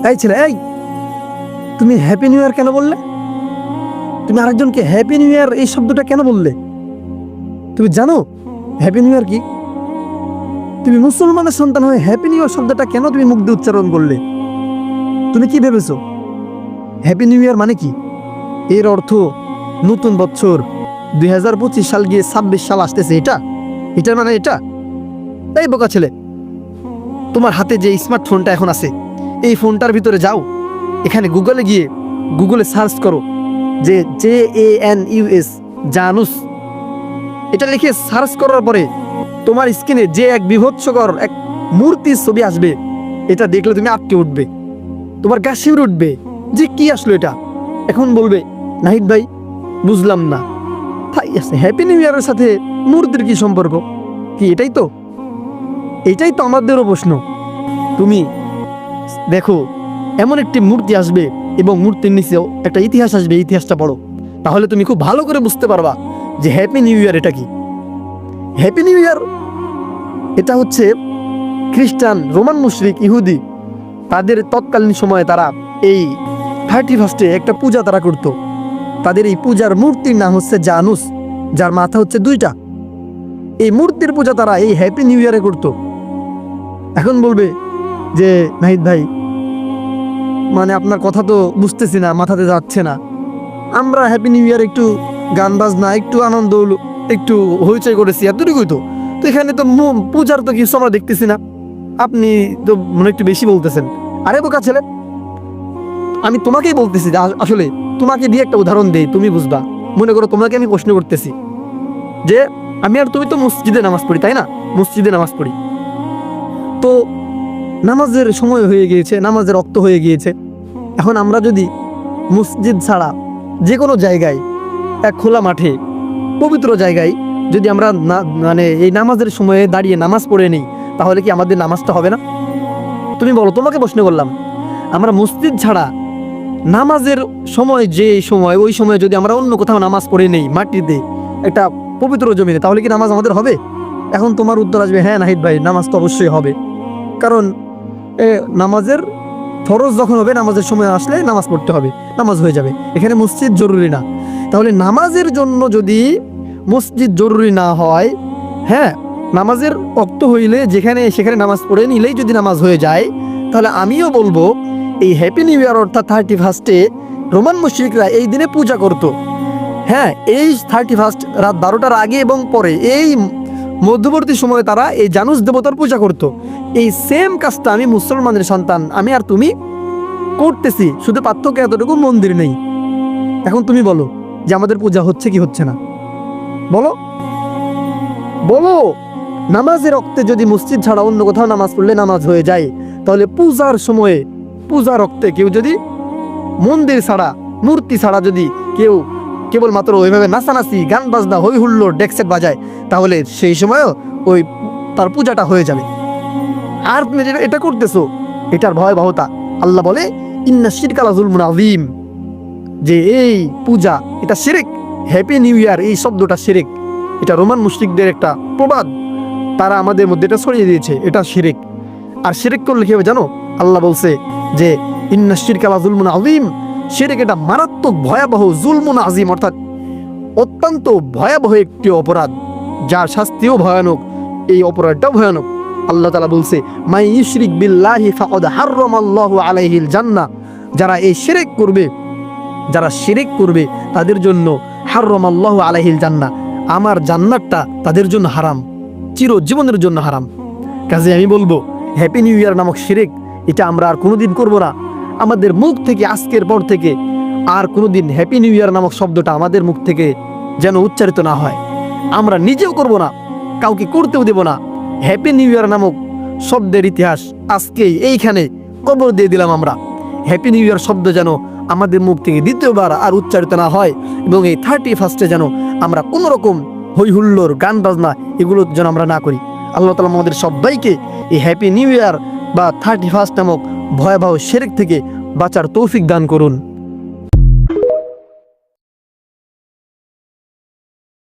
এই ছেলে, এই তুমি হ্যাপি নিউ ইয়ার কেন বললে? তুমি আরেকজনকে হ্যাপি নিউ ইয়ার এই শব্দটা কেন বললে? তুমি জানো হ্যাপি নিউ ইয়ার কি? তুমি মুসলমানের সন্তান হয়ে হ্যাপি নিউ ইয়ার শব্দটা কেন তুমি মুখ দিয়ে উচ্চারণ করলে? তুমি কি ভেবেছো হ্যাপি নিউ ইয়ার মানে কি? এর অর্থ নতুন বছর, 2025 সাল গিয়ে 26 সাল আসতেছে, এটার মানে এটা? এই বোকা ছেলে, তোমার হাতে যে স্মার্টফোনটা এখন আছে, এই ফোনটার ভিতরে যাও, এখানে গুগলে সার্চ করো যে JANUS, জানুস, এটা লিখে সার্চ করার পরে তোমার স্ক্রিনে যে এক বিভৎসকর এক মূর্তির ছবি আসবে, এটা দেখলে তুমি আটকে উঠবে, তোমার গা শিউরে উঠবে যে কি আসলো এটা। এখন বলবে, নাহিদ ভাই বুঝলাম না, তাই আছে হ্যাপি নিউ ইয়ারের সাথে মূর্তির কি সম্পর্ক? কি এটাই তো আমাদেরও প্রশ্ন। তুমি দেখো এমন একটি মূর্তি আসবে এবং মূর্তির নিচেও একটা ইতিহাস আসবে, ইতিহাসটা পড়ো, তাহলে তুমি খুব ভালো করে বুঝতে পারবা যে হ্যাপি নিউ ইয়ার এটা কি। হ্যাপি নিউ ইয়ার এটা হচ্ছে খ্রিস্টান, রোমান মুশরিক, ইহুদি, তাদের তৎকালীন সময়ে তারা এই 31 একটা পূজা তারা করত। তাদের এই পূজার মূর্তির নাম হচ্ছে জানুস, যার মাথা হচ্ছে 2টা। এই মূর্তির পূজা তারা এই হ্যাপি নিউ ইয়ারে করত। এখন বলবে যে নাহিদ ভাই, মানে আপনার কথা তো বুঝতেছি না, মাথাতে যাচ্ছে না। আমরা হ্যাপি নিউ ইয়ার একটু গান বাজনা, একটু আনন্দ, একটু হইচই করেছি, এতটুকুই তো। এখানে তো পূজার তো কিছু আমরা দেখতেছি না, আপনি তো মনে একটু বেশি বলতেছেন। আরে বোকা ছেলে, আমি তোমাকেই বলতেছি, আসলে তোমাকে দিয়ে একটা উদাহরণ দেই, তুমি বুঝবা। মনে করো তোমাকে আমি প্রশ্ন করতেছি যে আমি আর তুমি তো মসজিদে নামাজ পড়ি, তাই না? মসজিদে নামাজ পড়ি, তো নামাজের সময় হয়ে গিয়েছে, নামাজের রক্ত হয়ে গিয়েছে। এখন আমরা যদি মসজিদ ছাড়া যে কোনো জায়গায়, এক খোলা মাঠে, পবিত্র জায়গায় যদি আমরা মানে এই নামাজের সময়ে দাঁড়িয়ে নামাজ পড়ে নিই, তাহলে কি আমাদের নামাজটা হবে না? তুমি বলো, তোমাকে প্রশ্ন করলাম। আমরা মসজিদ ছাড়া নামাজের সময়, যে সময়, ওই সময় যদি আমরা অন্য কোথাও নামাজ পড়ে নেই, মাটিতে একটা পবিত্র জমিনে, তাহলে কি নামাজ আমাদের হবে? এখন তোমার উত্তর আসবে, হ্যাঁ নাহিদ ভাই, নামাজ তো অবশ্যই হবে, কারণ নামাজের ফরজ যখন হবে, নামাজের সময় আসলে নামাজ পড়তে হবে, নামাজ হয়ে যাবে, এখানে মসজিদ জরুরি না। তাহলে নামাজের জন্য যদি মসজিদ জরুরি না হয়, হ্যাঁ, নামাজের ওয়াক্ত হইলে যেখানে সেখানে নামাজ পড়ে নিলেই যদি নামাজ হয়ে যায়, তাহলে আমিও বলবো এই হ্যাপি নিউ ইয়ার অর্থাৎ 31 রোমান মুশরিকরা এই দিনে পূজা করত। হ্যাঁ, এই 31 রাত 12টার আগে এবং পরে, এই মধ্যবর্তী সময়ে তারা এই জানুস দেবতার পূজা করত। এই সেম কাজটা আমি মুসলমানের সন্তান, আমি আর তুমি করতেছি, শুধু পার্থক্য এতটুকু, মন্দির নেই। এখন তুমি বলো যে আমাদের পূজা হচ্ছে কি হচ্ছে না? বলো নামাজের রক্তে যদি মসজিদ ছাড়া অন্য কোথাও নামাজ পড়লে নামাজ হয়ে যায়, তাহলে পূজার সময়ে, পূজার রক্তে কেউ যদি মন্দির ছাড়া, মূর্তি ছাড়া যদি কেউ কেবলমাত্র ওইভাবে নাচানাচি, গান বাজনা, হই হুল্লোড়, ডেকসেট বাজায়, তাহলে সেই সময়ও ওই তার পূজাটা হয়ে যাবে। আর তুমি এটা করতেছো, এটার ভয়াবহতা আল্লাহ বলে ইন্না শিরকা লাযুলমুন আযীম, যে এই পূজা এটা শিরক। হ্যাপি নিউ ইয়ার এই শব্দটা শিরক, এটা রোমান মুশরিকদের একটা প্রবাদ, তারা আমাদের মধ্যে এটা ছড়িয়ে দিয়েছে, এটা শিরক। আর শিরক করলে কি হবে জানো? আল্লাহ বলছে যে ইন্না শিরকা লাযুলমুন আযীম, শিরক এটা মারাত্মক ভয়াবহ, জুলমুন আযীম অর্থাৎ অত্যন্ত ভয়াবহ একটি অপরাধ, যার শাস্তিও ভয়ানক, এই অপরাধটাও ভয়ানক। আল্লাহ তাআলা বলছে মাই ইউশরিক বিল্লাহি ফাকাদ হারামাল্লাহু আলাইহিল জান্নাহ, যারা এই শিরক করবে, যারা শিরক করবে তাদের জন্য হারামাল্লাহু আলাইহিল জান্নাহ, আমার জান্নাতটা তাদের জন্য হারাম, চিরজীবনের জন্য হারাম। কাজে আমি বলবো হ্যাপি নিউ ইয়ার নামক শিরক এটা আমরা আর কোনোদিন করব না। আমাদের মুখ থেকে আজকের পর থেকে আর কোনোদিন হ্যাপি নিউ ইয়ার নামক শব্দটা আমাদের মুখ থেকে যেন উচ্চারিত না হয়। আমরা নিজেও করব না, কাউকে করতেও দেব না। হ্যাপি নিউ ইয়ার নামক শব্দের ইতিহাস আজকেই এইখানে কবর দিয়ে দিলাম আমরা। হ্যাপি নিউ ইয়ার শব্দ যেন আমাদের মুখ থেকে দ্বিতীয়বার আর উচ্চারিত না হয়, এবং এই 31 যেন আমরা কোনো রকম হই হুল্লোড়, গান বাজনা এগুলো যেন আমরা না করি। আল্লাহ তাআলা আমাদের সবাইকে এই হ্যাপি নিউ ইয়ার বা 31 নামক ভয়াবহ শিরক থেকে বাঁচার তৌফিক দান করুন।